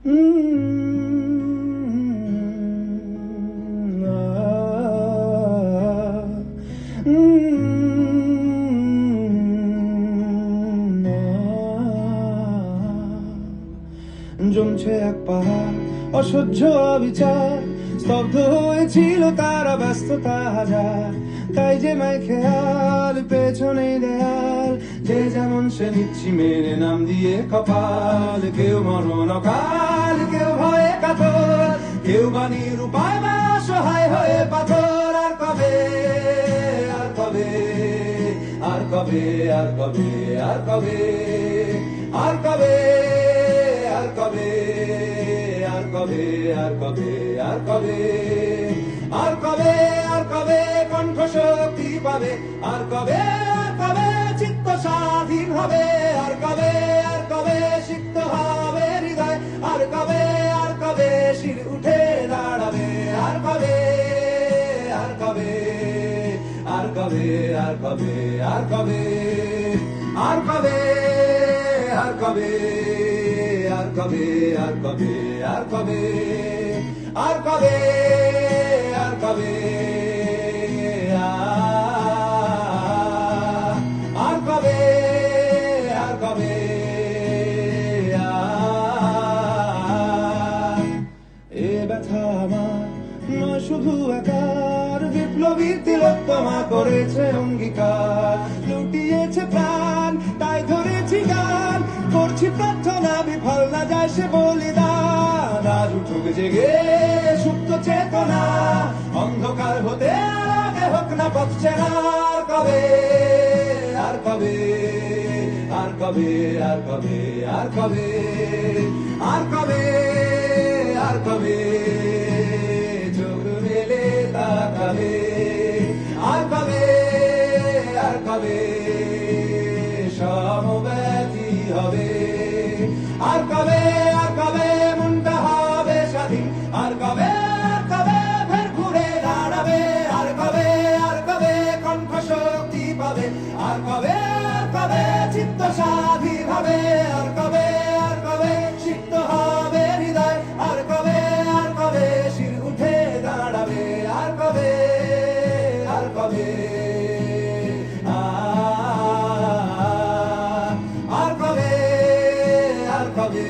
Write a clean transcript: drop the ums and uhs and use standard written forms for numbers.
জমছে এক পাহাড় অসহ্য অবিচার, স্তব্ধ হয়েছিল তারা ব্যস্ততা হাজার। তাই যে মাই খেয়াল পেছনে দেয়াল, যে যেমন সে নিচ্ছি মেনে নাম দিয়ে কপাল। কেউ মরণ অকাল, কেউ ভয়ে কাতর, কেউ বা নিরুপায় বা অসহায় হয়ে পাথর। আর কবে, আর কবে, আর কবে, আর কবে, আর কবে, আর কবে, আর কবে, আর কবে, আর কবে, আর কবে, আর কবে, আর কবে কণ্ঠ শক্তি পাবে? আর কবে, আর কবে চিত্ত স্বাধীন হবে? আর কবে, আর কবে সিক্ত হবে হৃদয়? আর কবে, আর কবে শির উঠে দাঁড়াবে? আর কবে, আর কবে, আর কবে, আর কবে, আর কবে, আর কবে, আর কবে, আর কবে, আর কবে, আর কবে, আর কবে, আর কবে, আর কবে, আর কবে, এ ব্যথা আমার নয় শুধু একার, বিপ্লবী তিলোত্তমা করেছে অঙ্গীকার। লুটিয়েছে প্রাণ তাই ধরেছি গান, করছি প্রার্থনা বিফল না যায় সে বলিদান। আজ উঠুক জেগে সুপ্ত চেতনা, অন্ধকার হতে আগে হোক না পথ চেনা। আর কবে, আর কবে, আর কবে, আর কবে, আর কবে, আর কবে, আর কবে চোখ মেলে তাকাবে? আর কবে, আর কবে সমব্যথী হবে? আর কবে, আর কবে মনটা হবে স্বাধীন? আর কবে, আর কবে ফের ঘুরে দাঁড়াবে? আর কবে, আর কবে কণ্ঠ শক্তি পাবে? আর কবে, আর কবে চিত্ত স্বাধীন হবে? আর কবে, আর কবে সিক্ত হবে হৃদয়? আর কবে, আর কবে শির উঠে দাঁড়াবে? আর কবে, আর কবে, আর কবে, আর কবে,